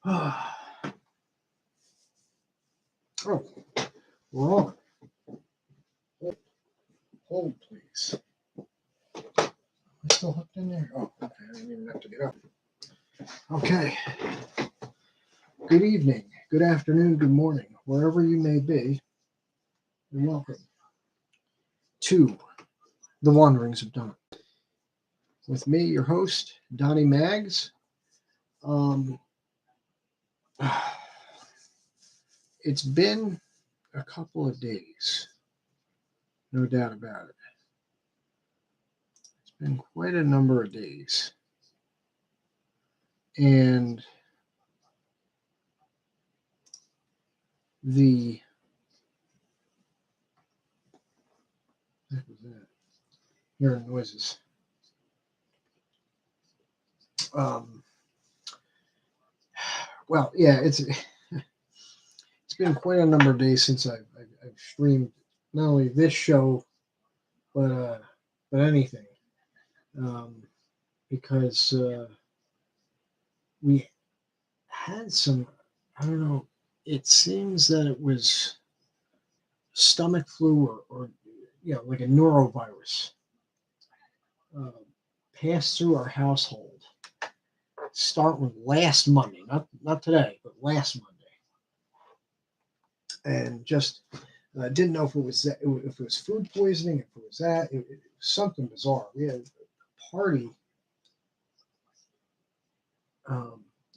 Oh, we're on. Hold, please. Am I still hooked in there? Oh, okay. I didn't even have to get up. Okay. Good evening, good afternoon, good morning, wherever you may be, and welcome to the Wanderings of Don. With me, your host, Donnie Maggs. Um, it's been a couple of days, no doubt about it. It's been quite a number of days. And the what was that? Hearing noises. Um, well, yeah, it's been quite a number of days since I've streamed not only this show but anything, um, because we had some, I don't know, it seems that it was stomach flu or like a neurovirus uh, passed through our household. Start with last Monday, not today, but last Monday, and just didn't know if it was that, if it was food poisoning, if it was that, it was something bizarre. We had a party,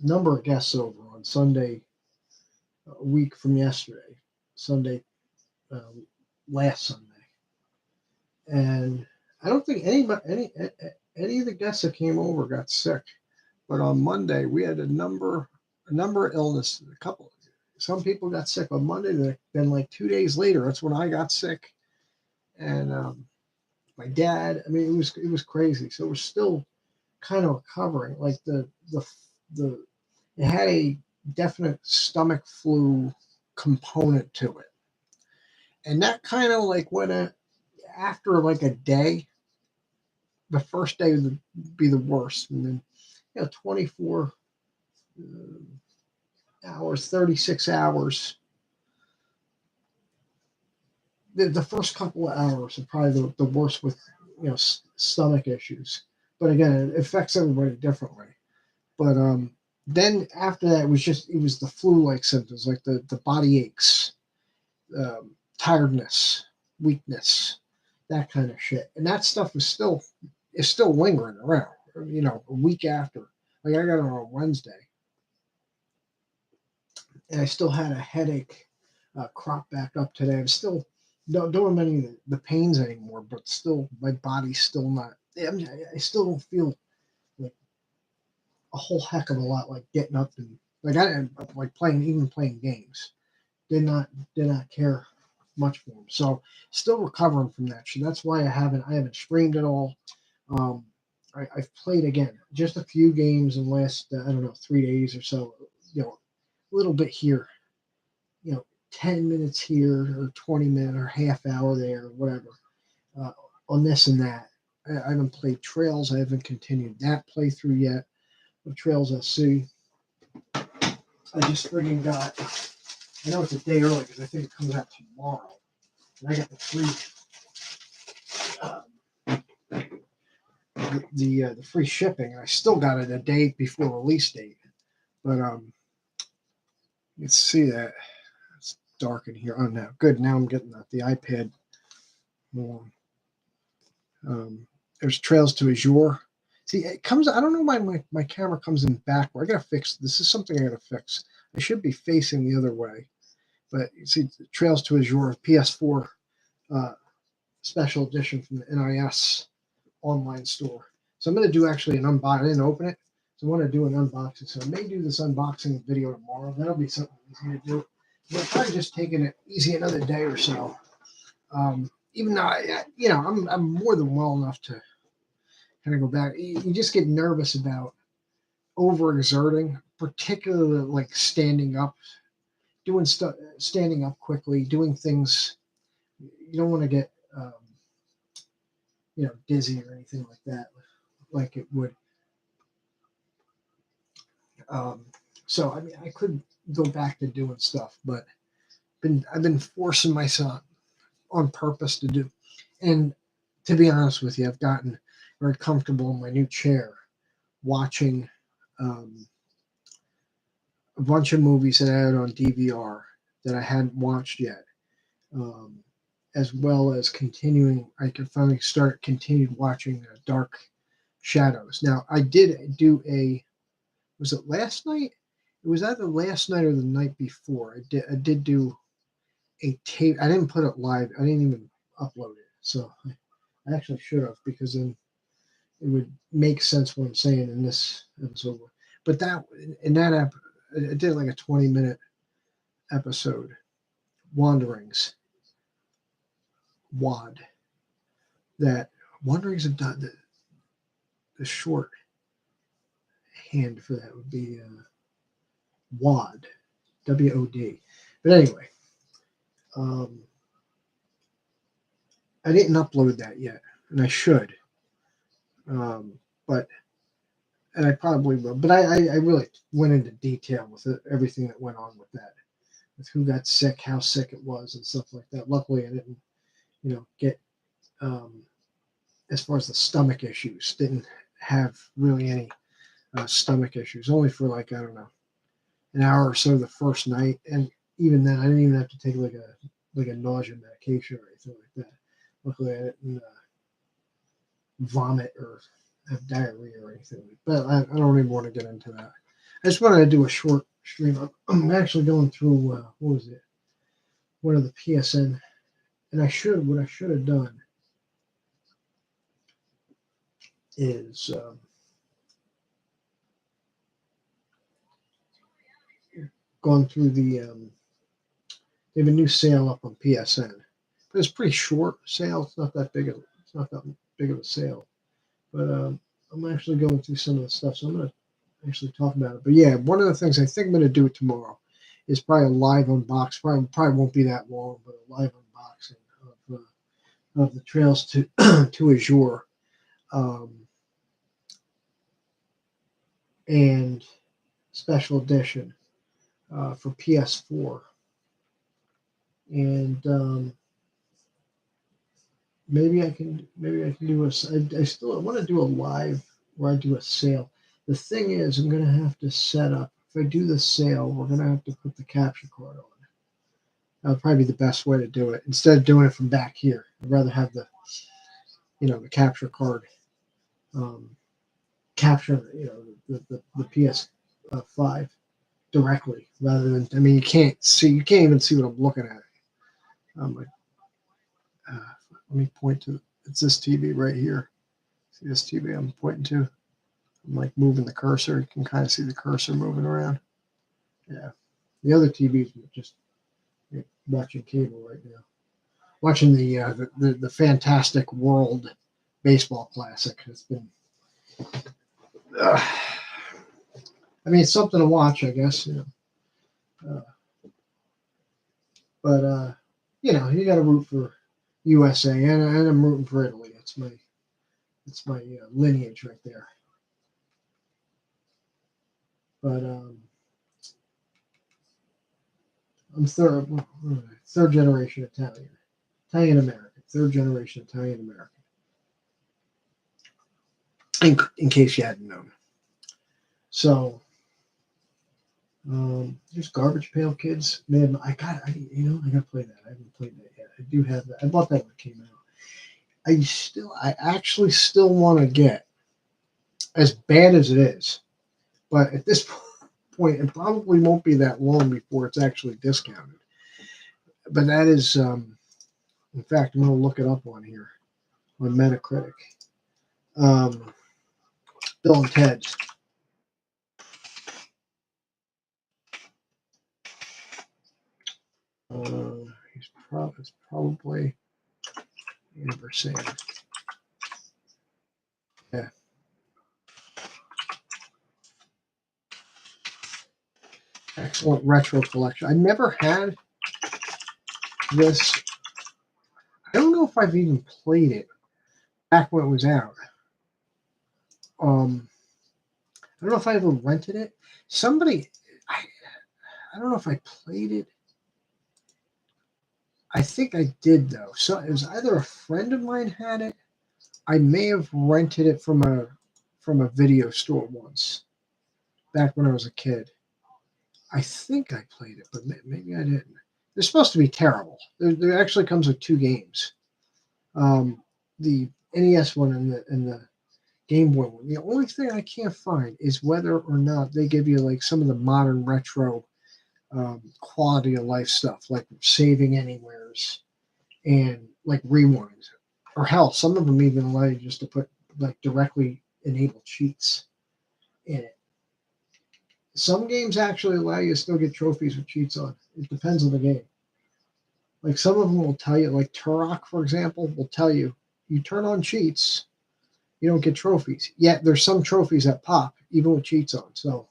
number of guests over on Sunday, a week from yesterday, Sunday, uh, last Sunday, and I don't think any of the guests that came over got sick. But on Monday we had a number of illness. Some people got sick on Monday. Then like 2 days later, that's when I got sick, and my dad. I mean, it was crazy. So we're still kind of recovering. Like the it had a definite stomach flu component to it, and that kind of like after like a day. The first day would be the worst, and then 24 hours, 36 hours. The first couple of hours are probably the worst with stomach issues. But again, it affects everybody differently. But then after that, it was the flu-like symptoms, like the body aches, tiredness, weakness, that kind of shit. And that stuff is still lingering around. A week after. Like I got it on Wednesday, and I still had a headache crop back up today. I'm still don't have any of the pains anymore, but still my body's still not. I still don't feel like a whole heck of a lot like getting up and like I didn't like playing games. Did not care much for them. So still recovering from that shit. That's why I haven't streamed at all. Um, I've played again just a few games in the last I don't know 3 days or so. A little bit here, 10 minutes here or 20 minutes or half hour there or whatever uh, on this and that. I haven't played Trails. I haven't continued that playthrough yet of Trails SC. I just friggin' got, I know it's a day early because I think it comes out tomorrow. And I got uh, the free shipping. And I still got it a day before release date. But let's see that. It's dark in here. Oh, no. Good. Now I'm getting the iPad more. There's Trails to Azure. See, it comes. I don't know why my camera comes in backward. I gotta fix this. Is something I gotta fix. I should be facing the other way. But you see, Trails to Azure PS4 uh, special edition from the NIS online store. So I'm gonna do actually an unbox. I didn't open it, so I want to do an unboxing. So I may do this unboxing video tomorrow. That'll be something easy to do. But I'm probably just taking it easy another day or so. Even though I'm more than well enough to kind of go back. You just get nervous about overexerting, particularly like standing up, doing stuff, standing up quickly, doing things. You don't want to get, dizzy or anything like that, like it would. Um, So I mean, I could go back to doing stuff, but I've been forcing myself on purpose to do. And to be honest with you, I've gotten very comfortable in my new chair, watching um, a bunch of movies that I had on DVR that I hadn't watched yet, um, as well as continuing. I could finally continued watching Dark Shadows. Now I did do a. Was it last night? It was either last night or the night before. I did do a tape. I didn't put it live. I didn't even upload it. So I actually should have, because then it would make sense what I'm saying in this episode. But that in that app, I did like a 20-minute episode. Wanderings, WAD. That Wanderings have done the short hand for that would be WAD, WOD. But anyway, um, I didn't upload that yet, and I should. But and I probably will. But I really went into detail with everything that went on with that, with who got sick, how sick it was, and stuff like that. Luckily, I didn't, get um, as far as the stomach issues. Didn't have really any stomach issues. Only for like, I don't know, an hour or so the first night, and even then, I didn't even have to take like a nausea medication or anything like that. Luckily, I didn't vomit or have diarrhea or anything. But I don't even want to get into that. I just wanted to do a short stream. I'm actually going through what was it? One of the PSN, and what I should have done is gone through they have a new sale up on PSN, but it's pretty short sale. It's not that big of a sale. But I'm actually going through some of the stuff, so I'm going to actually talk about it. But yeah, one of the things I think I'm going to do tomorrow is probably a live unbox. Probably won't be that long, but a live unboxing of the Trails to to Azure um, and special edition for PS4, and maybe I can do I still want to do a live where I do a sale. The thing is, I'm gonna have to set up. If I do the sale, we're gonna have to put the capture card on. That would probably be the best way to do it. Instead of doing it from back here, I'd rather have the capture card um, capture the PS5 directly, rather than, I mean, you can't even see what I'm looking at. Like, uh, let me point to, it's this TV right here. See this TV I'm pointing to? I'm like moving the cursor. You can kind of see the cursor moving around. Yeah. The other TV's just watching cable right now. Watching the Fantastic World Baseball Classic. It's been, I mean, it's something to watch, I guess. But you got to root for USA, and I'm rooting for Italy. It's my lineage right there. But I'm third generation Italian American, third generation Italian American. In case you hadn't known. So there's Garbage Pail Kids. Man, I gotta play that. I haven't played that yet. I do have that. I bought that when it came out. I actually still want to get, as bad as it is, but at this point, it probably won't be that long before it's actually discounted. But that is, in fact, I'm going to look it up on here on Metacritic. Bill and Ted's. It's probably Ampersand. Yeah. Excellent retro collection. I never had this. I don't know if I've even played it back when it was out. I don't know if I ever rented it. Somebody, I I don't know if I played it. I think I did though. So it was either a friend of mine had it. I may have rented it from a video store once back when I was a kid. I think I played it, but maybe I didn't. They're supposed to be terrible. There actually comes with two games. The NES one and the Game Boy one. The only thing I can't find is whether or not they give you like some of the modern retro quality of life stuff, like saving anywheres and like rewinds, or hell, some of them even allow you just to put like directly enable cheats in it. Some games actually allow you to still get trophies with cheats on. It depends on the game. Like some of them will tell you, like Turok, for example, will tell you you turn on cheats, you don't get trophies. Yet there's some trophies that pop even with cheats on. So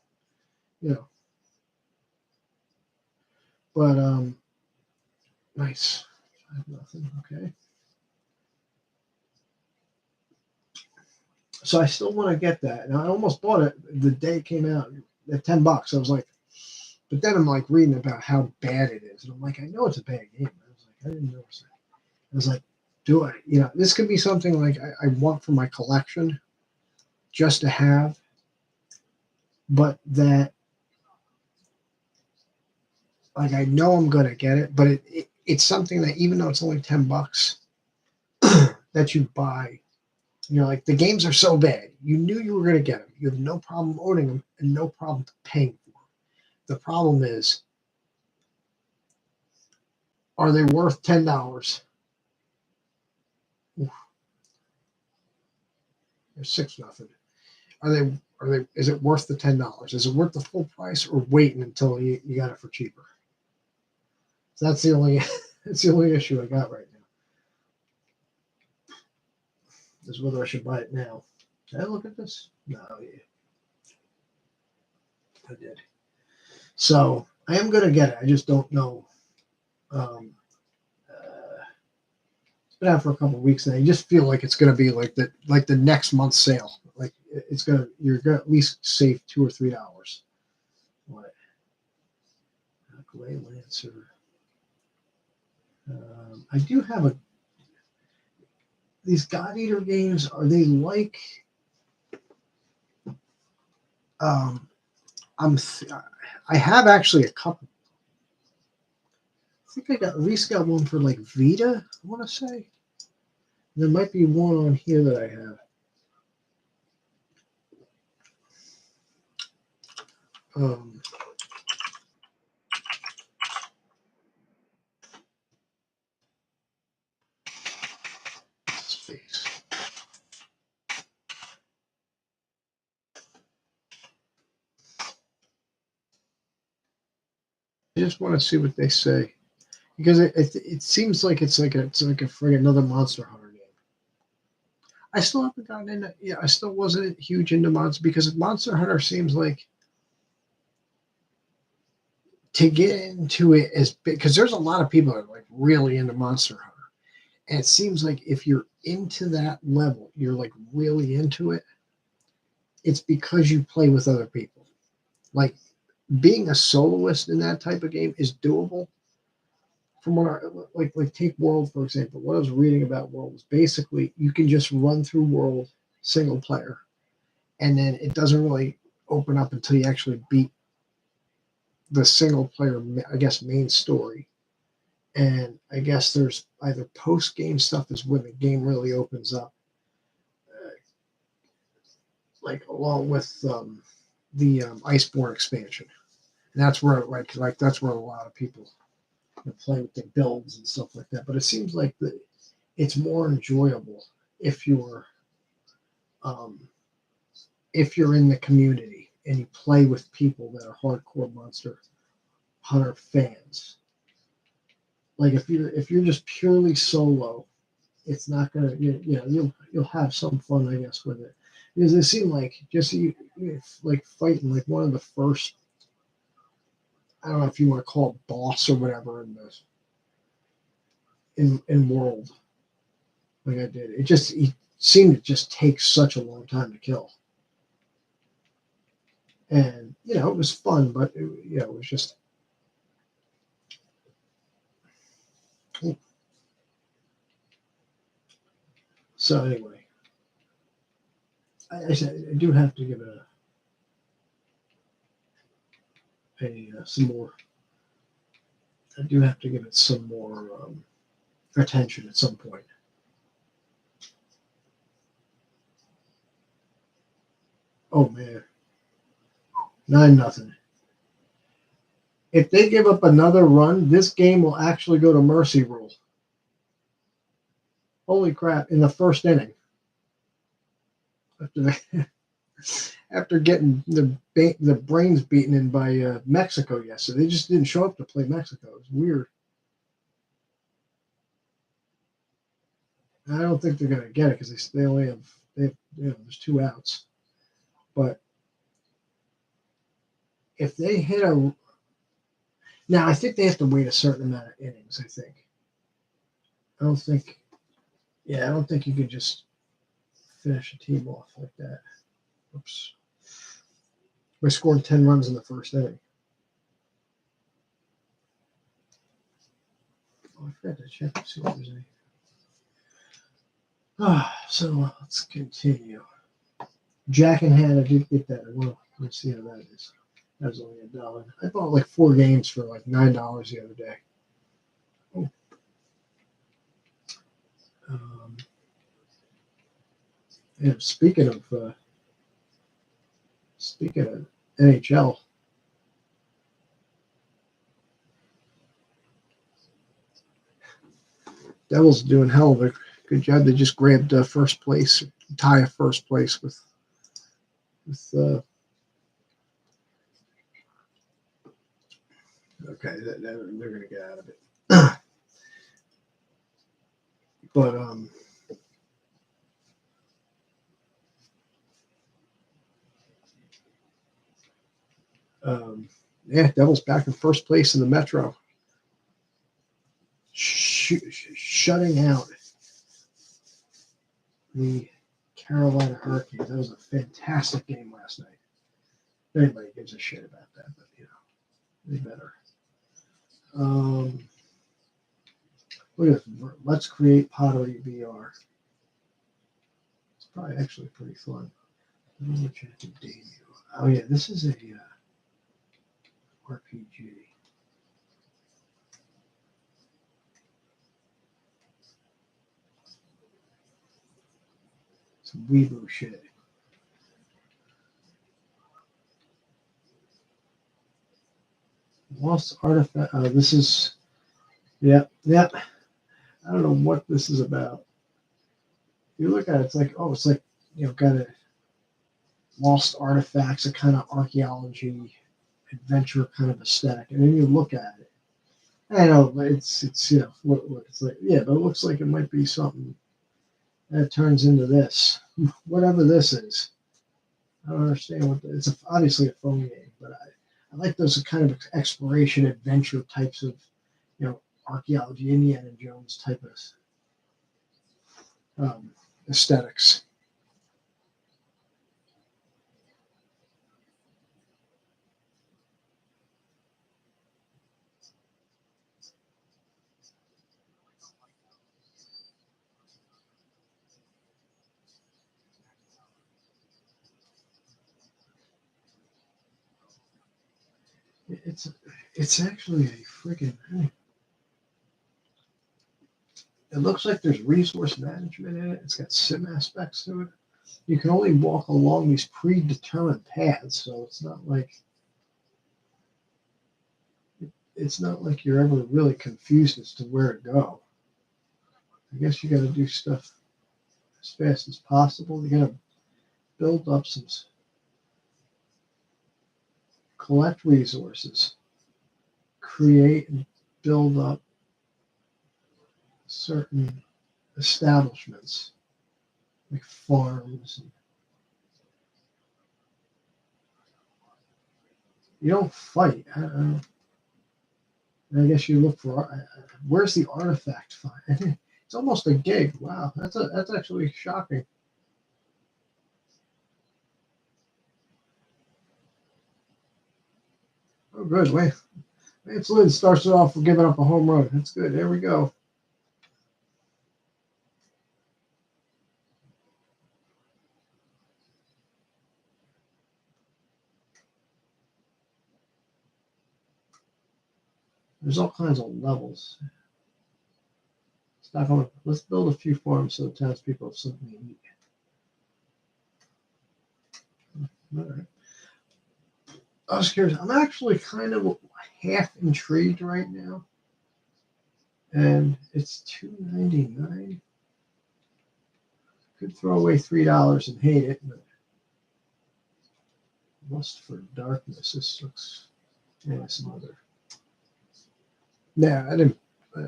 you know, but nice. I have nothing. Okay. So I still want to get that, and I almost bought it the day it came out at $10. I was like, but then I'm like reading about how bad it is, and I'm like, I know it's a bad game. I was like, I didn't notice it. I was like, do I? You know, this could be something like I want for my collection, just to have, but that like I know I'm gonna get it, but it's something that even though it's only $10 that you buy. You know, like the games are so bad, you knew you were going to get them. You have no problem owning them and no problem paying for them. The problem is, are they worth $10? Oof, they're 6-0. Is it worth the $10? Is it worth the full price or waiting until you got it for cheaper? So that's the only that's the only issue I got right now. Is whether I should buy it now. Did I look at this? No, yeah, I did. So I am gonna get it. I just don't know. Um, it's been out for a couple of weeks now. You just feel like it's gonna be like the next month's sale. Like it's gonna you're gonna at least save $2 or $3. What? Gray Lancer. I do have a these God Eater games. Are they like? Um, I'm. I have actually a couple. I think I got at least got one for like Vita. I want to say there might be one on here that I have. Um, space. I just want to see what they say because it seems like it's like a friggin' another Monster Hunter game. I still haven't gotten into. Yeah, I still wasn't huge into Monster because Monster Hunter seems like to get into it as big because there's a lot of people that are like really into Monster Hunter, and it seems like if you're into that level, you're like really into it. It's because you play with other people. Like being a soloist in that type of game is doable. From what I like take World for example. What I was reading about World was basically you can just run through World single player, and then it doesn't really open up until you actually beat the single player, I guess, main story. And I guess there's either post game stuff is when the game really opens up, like along with the Iceborne expansion. And that's where like that's where a lot of people play with the builds and stuff like that. But it seems like it's more enjoyable if um, you're in the community and you play with people that are hardcore Monster Hunter fans. Like if you're just purely solo, it's not gonna you know you'll have some fun I guess with it because it seemed like just like fighting like one of the first I don't know if you want to call it boss or whatever in this in World like I did. It seemed to just take such a long time to kill. And it was fun, but it was just. So anyway, I do have to give it some more. I do have to give it some more attention at some point. Oh man, 9-0. If they give up another run, this game will actually go to mercy rule. Holy crap! In the first inning, after after getting the brains beaten in by Mexico yesterday, they just didn't show up to play Mexico. It was weird. I don't think they're going to get it because they only have there's 2 outs. But if they hit now, I think they have to wait a certain amount of innings. I think. I don't think. Yeah, I don't think you could just finish a team off like that. Oops. We scored 10 runs in the first inning. Oh, I forgot to check to see if there's any. So let's continue. Jack in Hand, I did get that. Well, let's see how that is. That was only $1. I bought like 4 games for like $9 the other day. Oh. And speaking of NHL, Devils doing hell of a good job. They just grabbed first place, tie of first place with okay, they're going to get out of it. But yeah, Devils back in first place in the Metro, shutting out the Carolina Hurricanes. That was a fantastic game last night. Anybody gives a shit about that, but they better. Look at this. Let's create pottery VR. It's probably actually pretty fun. Let me check the debut. Oh yeah, this is a RPG. Some weeaboo shit. Lost artifact. This is. Yeah. I don't know what this is about. You look at it, it's like got a lost artifacts, a kind of archaeology, adventure kind of aesthetic, and then you look at it. I know it's what it's like. Yeah, but it looks like it might be something that turns into this, whatever this is. I don't understand what it's obviously a phone game, but I like those kind of exploration adventure types of archaeology, Indiana Jones type of aesthetics. It's actually a freaking. It looks like there's resource management in it. It's got sim aspects to it. You can only walk along these predetermined paths, so it's not like you're ever really confused as to where to go. I guess you got to do stuff as fast as possible. You got to build up some, collect resources, create and build up certain establishments like farms. You don't fight. I guess you look for where's the artifact find? It's almost a gig. Wow, that's actually shocking. Oh, good. Wait. Lance Lynn starts it off with giving up a home run. That's good. There we go. There's all kinds of levels. Let's build a few farms so the townspeople have something to eat. All right. I was curious. I'm actually kind of half intrigued right now, and it's $2.99. Could throw away $3 and hate it, but Lust for Darkness. This looks, yeah, some other. Yeah, I didn't. I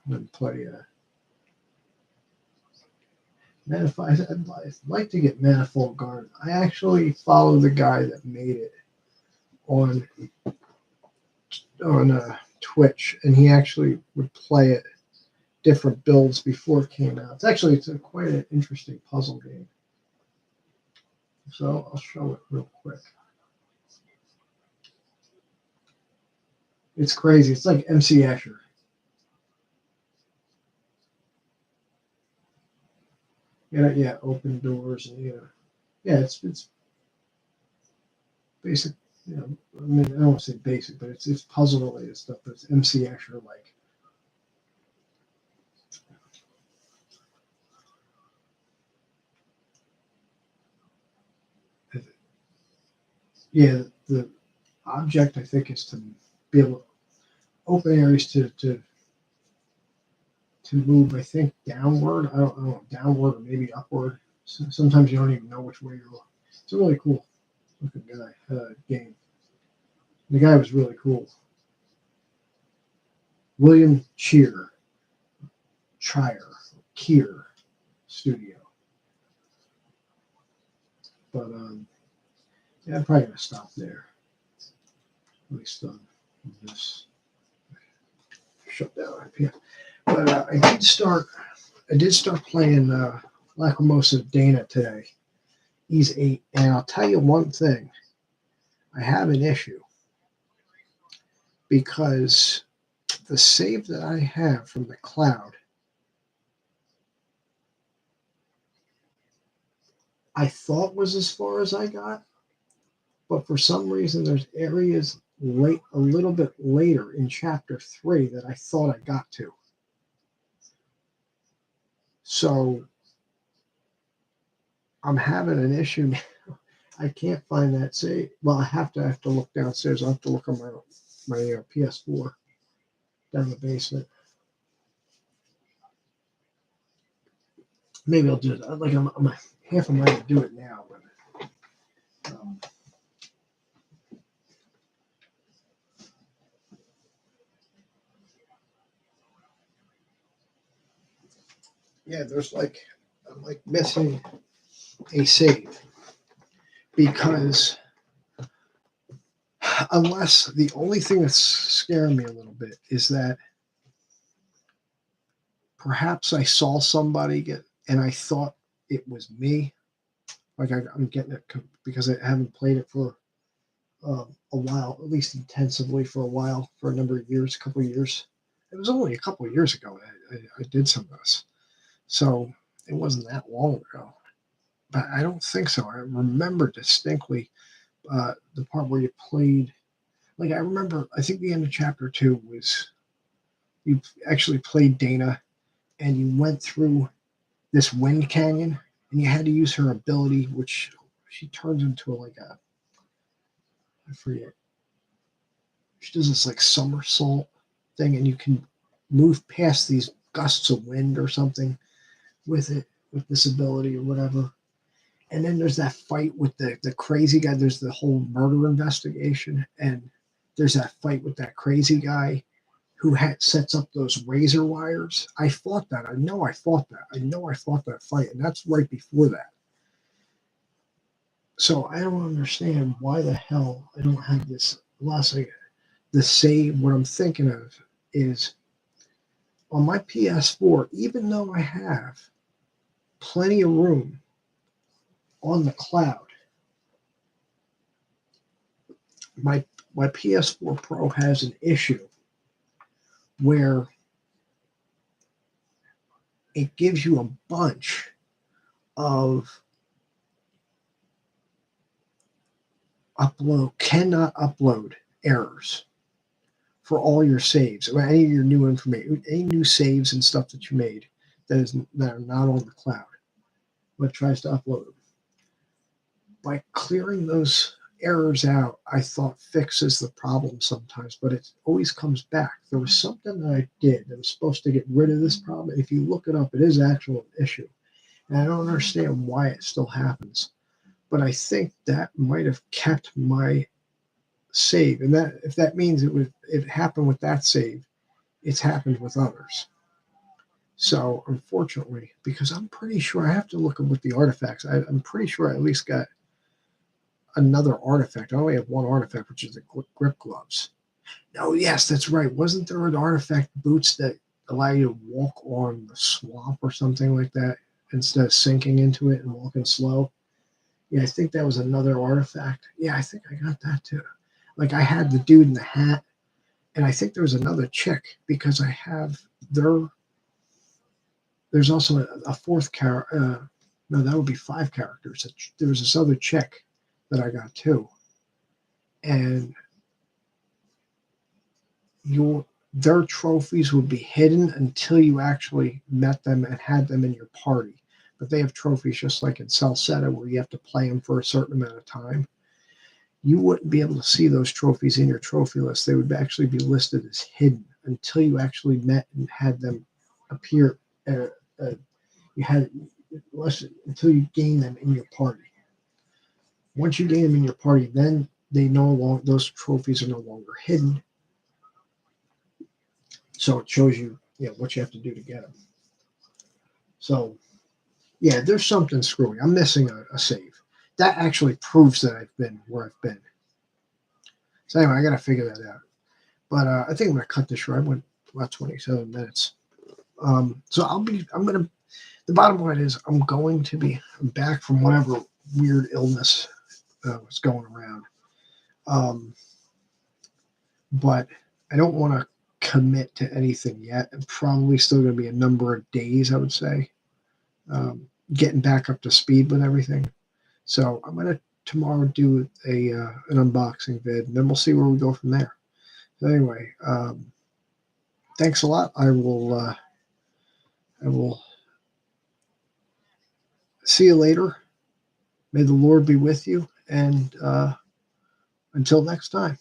didn't play. I'd like to get Manifold Garden. I actually follow the guy that made it on Twitch, and he actually would play it different builds before it came out. It's quite an interesting puzzle game. So I'll show it real quick. It's crazy. It's like MC Escher. Yeah, open doors and it's basic. I mean, I don't want to say basic, but it's puzzle related stuff. But it's MC Escher like. Yeah, the object I think is to be able to open areas to move. I think downward. I don't know, downward or maybe upward. Sometimes you don't even know which way you're looking. It's a really cool looking game. The guy was really cool. William Keir Studio. But yeah, I'm probably gonna stop there. At least this shut down up here. But I did start playing Lacrimosa Dana today. He's 8, and I'll tell you one thing. I have an issue because the save that I have from the cloud, I thought was as far as I got, but for some reason there's areas a little bit later in chapter 3 that I thought I got to. So I'm having an issue now. I can't find that save. Well, I have to look downstairs. I'll have to look on my PS4 down in the basement. Maybe I'll do it. I'm half a mind to do it now, but yeah, I'm missing a save because unless the only thing that's scaring me a little bit is that perhaps I saw somebody and I thought it was me. Like I'm getting it because I haven't played it for a while, at least intensively for a while, for a number of years, a couple of years. It was only a couple of years ago I did some of this, so it wasn't that long ago. But I don't think so. I remember distinctly the part where you played. Like I remember, I think the end of chapter 2 was you actually played Dana, and you went through this wind canyon, and you had to use her ability, which she turns into I forget. She does this like somersault thing, and you can move past these gusts of wind or something with this ability or whatever. And then there's that fight with the crazy guy. There's the whole murder investigation, and there's that fight with that crazy guy who sets up those razor wires. I fought that. I know I fought that. I know I fought that fight, and that's right before that. So I don't understand why the hell I don't have this last like the save. What I'm thinking of is on my PS4, even though I have plenty of room on the cloud, my my PS4 Pro has an issue where it gives you a bunch of cannot upload errors for all your saves, or any of your new information, any new saves and stuff that you made that are not on the cloud, but tries to upload them. By clearing those errors out, I thought fixes the problem sometimes, but it always comes back. There was something that I did that was supposed to get rid of this problem. If you look it up, it is actually an issue. And I don't understand why it still happens. But I think that might have kept my save. And that if that means it happened with that save, it's happened with others. So unfortunately, because I'm pretty sure I have to look at what the artifacts. I'm pretty sure I at least got another artifact. I only have one artifact, which is the grip gloves. Oh, yes, that's right. Wasn't there an artifact boots that allow you to walk on the swamp or something like that instead of sinking into it and walking slow? Yeah, I think that was another artifact. Yeah, I think I got that too. Like I had the dude in the hat, and I think there was another chick because I have there's also a fourth character. No, that would be 5 characters. There was this other chick that I got too, and their trophies would be hidden until you actually met them and had them in your party. But they have trophies just like in Salsetta where you have to play them for a certain amount of time. You wouldn't be able to see those trophies in your trophy list. They would actually be listed as hidden until you actually met and had them appear. You had until you gain them in your party. Once you gain them in your party, then those trophies are no longer hidden. So it shows you, what you have to do to get them. So, yeah, there's something screwy. I'm missing a save. That actually proves that I've been where I've been. So anyway, I got to figure that out. But I think I'm going to cut this short. I went about 27 minutes. The bottom line is I'm back from whatever weird illness was going around. But I don't want to commit to anything yet. It's probably still going to be a number of days, I would say, getting back up to speed with everything. So I'm going to tomorrow do an unboxing vid, and then we'll see where we go from there. So anyway, thanks a lot. I will see you later. May the Lord be with you, and until next time.